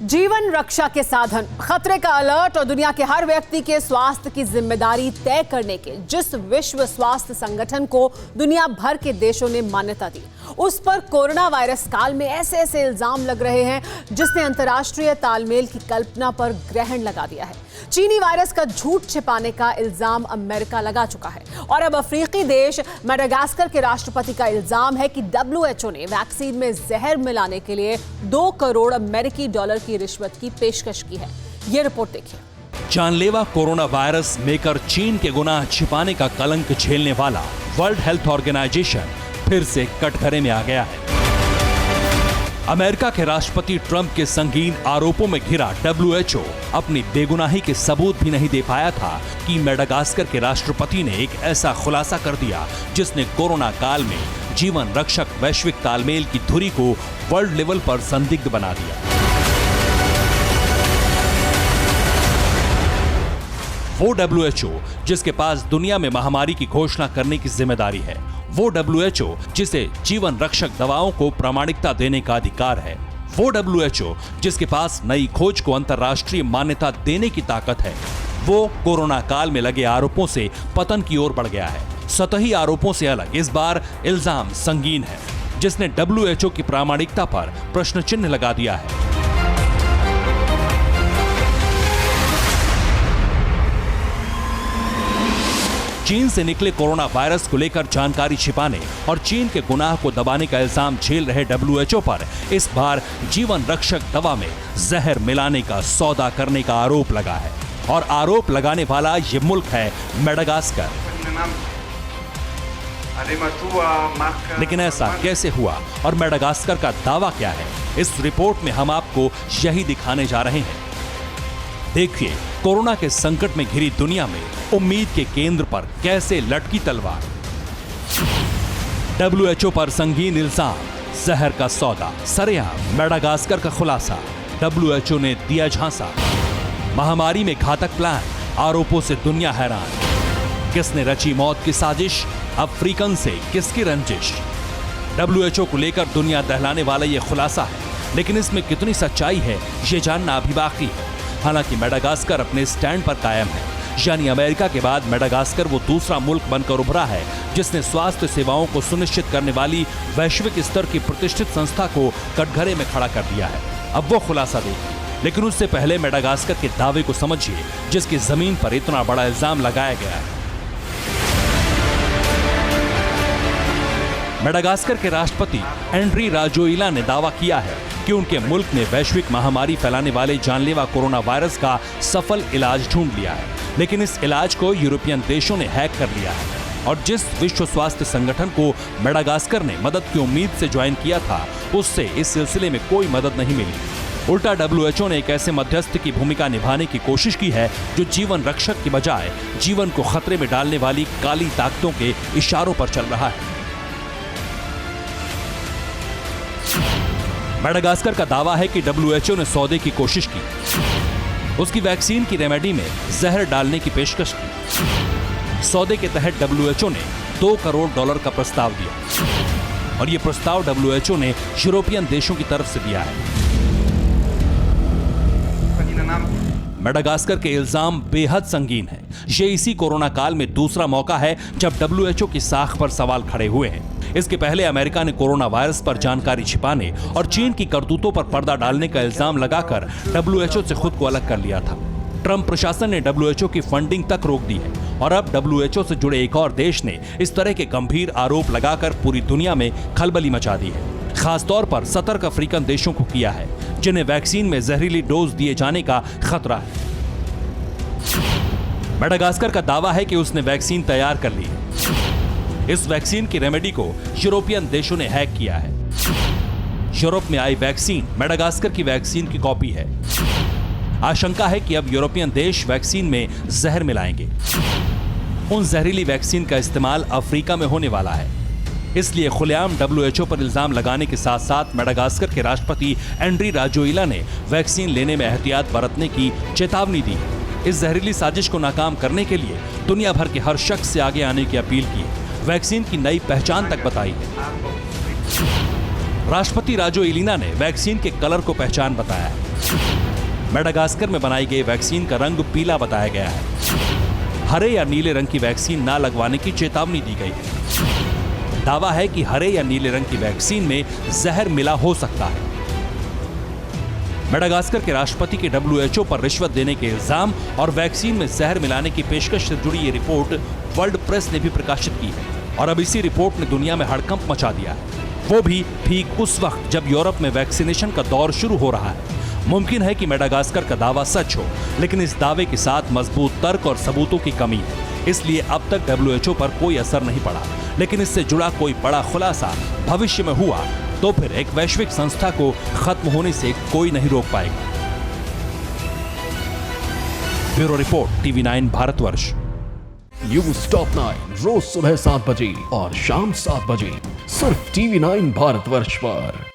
जीवन रक्षा के साधन, खतरे का अलर्ट और दुनिया के हर व्यक्ति के स्वास्थ्य की जिम्मेदारी तय करने के जिस विश्व स्वास्थ्य संगठन को दुनिया भर के देशों ने मान्यता दी, उस पर कोरोना वायरस काल में ऐसे ऐसे इल्जाम लग रहे हैं जिसने अंतर्राष्ट्रीय तालमेल की कल्पना पर ग्रहण लगा दिया है। चीनी वायरस का झूठ छिपाने का इल्जाम अमेरिका लगा चुका है और अब अफ्रीकी देश मेडागास्कर के राष्ट्रपति का इल्जाम है कि WHO ने वैक्सीन में जहर मिलाने के लिए 2 करोड़ अमेरिकी डॉलर की रिश्वत की पेशकश की है। ये रिपोर्ट देखिए। जानलेवा कोरोना वायरस मेकर चीन के गुनाह छिपाने का कलंक झेलने वाला वर्ल्ड हेल्थ ऑर्गेनाइजेशन फिर से कटघरे में आ गया है। अमेरिका के राष्ट्रपति ट्रंप के संगीन आरोपों में घिरा WHO अपनी बेगुनाही के सबूत भी नहीं दे पाया था कि मेडागास्कर के राष्ट्रपति ने एक ऐसा खुलासा कर दिया जिसने कोरोना काल में जीवन रक्षक वैश्विक तालमेल की धुरी को वर्ल्ड लेवल पर संदिग्ध बना दिया। वो WHO जिसके पास दुनिया में महामारी की घोषणा करने की जिम्मेदारी है, वो WHO जिसे जीवन रक्षक दवाओं को प्रामाणिकता देने का अधिकार है, वो WHO जिसके पास नई खोज को अंतर्राष्ट्रीय मान्यता देने की ताकत है, वो कोरोना काल में लगे आरोपों से पतन की ओर बढ़ गया है। सतही आरोपों से अलग इस बार इल्जाम संगीन है जिसने WHO की प्रामाणिकता पर प्रश्न चिन्ह लगा दिया है। चीन से निकले कोरोना वायरस को लेकर जानकारी छिपाने और चीन के गुनाह को दबाने का इल्जाम झेल रहे WHO पर इस बार जीवन रक्षक दवा में जहर मिलाने का सौदा करने का आरोप लगा है और आरोप लगाने वाला ये मुल्क है मेडागास्कर। लेकिन ऐसा कैसे हुआ और मेडागास्कर का दावा क्या है, इस रिपोर्ट में हम आपको यही दिखाने जा रहे हैं। देखिए कोरोना के संकट में घिरी दुनिया में उम्मीद के केंद्र पर कैसे लटकी तलवार। WHO पर संगीन इल्जाम, जहर का सौदा, सरेआम मेडागास्कर का खुलासा, WHO ने दिया झांसा, महामारी में घातक प्लान, आरोपों से दुनिया हैरान, किसने रची मौत की साजिश, अफ्रीकन से किसकी रंजिश। WHO को लेकर दुनिया दहलाने वाला यह खुलासा है, लेकिन इसमें कितनी सच्चाई है ये जानना अभी बाकी है। हालांकि मेडागास्कर अपने स्टैंड पर कायम है, यानी अमेरिका के बाद मेडागास्कर वो दूसरा मुल्क बनकर उभरा है जिसने स्वास्थ्य सेवाओं को सुनिश्चित करने वाली वैश्विक स्तर की प्रतिष्ठित संस्था को कटघरे में खड़ा कर दिया है। अब वो खुलासा देखिए, लेकिन उससे पहले मेडागास्कर के दावे को समझिए जिसकी जमीन पर इतना बड़ा इल्जाम लगाया गया है। मेडागास्कर के राष्ट्रपति एंड्री राजोइला ने दावा किया है कि उनके मुल्क ने वैश्विक महामारी फैलाने वाले जानलेवा कोरोना वायरस का सफल इलाज ढूंढ लिया है, लेकिन इस इलाज को यूरोपियन देशों ने हैक कर लिया है और जिस विश्व स्वास्थ्य संगठन को मेडागास्कर ने मदद की उम्मीद से ज्वाइन किया था उससे इस सिलसिले में कोई मदद नहीं मिली। उल्टा WHO ने एक ऐसे मध्यस्थ की भूमिका निभाने की कोशिश की है जो जीवन रक्षक की बजाय जीवन को खतरे में डालने वाली काली ताकतों के इशारों पर चल रहा है। मेडागास्कर का दावा है कि WHO ने सौदे की कोशिश की, उसकी वैक्सीन की रेमेडी में जहर डालने की पेशकश की। सौदे के तहत WHO ने 2 करोड़ डॉलर का प्रस्ताव दिया और यह प्रस्ताव WHO ने यूरोपियन देशों की तरफ से दिया है। मेडागास्कर के इल्जाम बेहद संगीन है। ये इसी कोरोना काल में दूसरा मौका है जब WHO की साख पर सवाल खड़े हुए हैं। इसके पहले अमेरिका ने कोरोना वायरस पर जानकारी छिपाने और चीन की करतूतों पर पर्दा डालने का इल्जाम लगाकर WHO से खुद को अलग कर लिया था। ट्रंप प्रशासन ने WHO की फंडिंग तक रोक दी है और अब WHO से जुड़े एक और देश ने इस तरह के गंभीर आरोप लगाकर पूरी दुनिया में खलबली मचा दी है। खासतौर पर सतर्क अफ्रीकन देशों को किया है जिन्हें वैक्सीन में जहरीली डोज दिए जाने का खतरा है। मेडागास्कर का दावा है कि उसने वैक्सीन तैयार कर ली है। इस वैक्सीन की रेमेडी को यूरोपियन देशों ने हैक किया है। यूरोप में आई वैक्सीन मेडागास्कर की वैक्सीन की कॉपी है। आशंका है कि अब यूरोपियन देश वैक्सीन में जहर मिलाएंगे। उन जहरीली वैक्सीन का इस्तेमाल अफ्रीका में होने वाला है, इसलिए खुलेआम WHO पर इल्जाम लगाने के साथ साथ मेडागास्कर के राष्ट्रपति एंड्री राजोइला ने वैक्सीन लेने में एहतियात बरतने की चेतावनी दी है। इस जहरीली साजिश को नाकाम करने के लिए दुनिया भर के हर शख्स से आगे आने की अपील की है, वैक्सीन की नई पहचान तक बताई है। राष्ट्रपति राजोइलिना ने वैक्सीन के कलर को पहचान बताया है। मेडागास्कर में बनाई गई वैक्सीन का रंग पीला बताया गया है। हरे या नीले रंग की वैक्सीन ना लगवाने की चेतावनी दी गई है। दावा है कि हरे या नीले रंग की वैक्सीन में जहर मिला हो सकता है। मेडागास्कर के राष्ट्रपति के WHO पर रिश्वत देने के इल्जाम और वैक्सीन में जहर मिलाने की पेशकश से जुड़ी ये रिपोर्ट वर्ल्ड प्रेस ने भी प्रकाशित की है और अब इसी रिपोर्ट ने दुनिया में हड़कंप मचा दिया है, वो भी ठीक उस वक्त जब यूरोप में वैक्सीनेशन का दौर शुरू हो रहा है। मुमकिन है कि मेडागास्कर का दावा सच हो, लेकिन इस दावे के साथ मजबूत तर्क और सबूतों की कमी है, इसलिए अब तक WHO पर कोई असर नहीं पड़ा। लेकिन इससे जुड़ा कोई बड़ा खुलासा भविष्य में हुआ तो फिर एक वैश्विक संस्था को खत्म होने से कोई नहीं रोक पाएगा। Bureau report, TV9 Bharatvarsh. News top 9 रोज सुबह 7 बजे और शाम 7 बजे सिर्फ TV9 भारतवर्ष पर।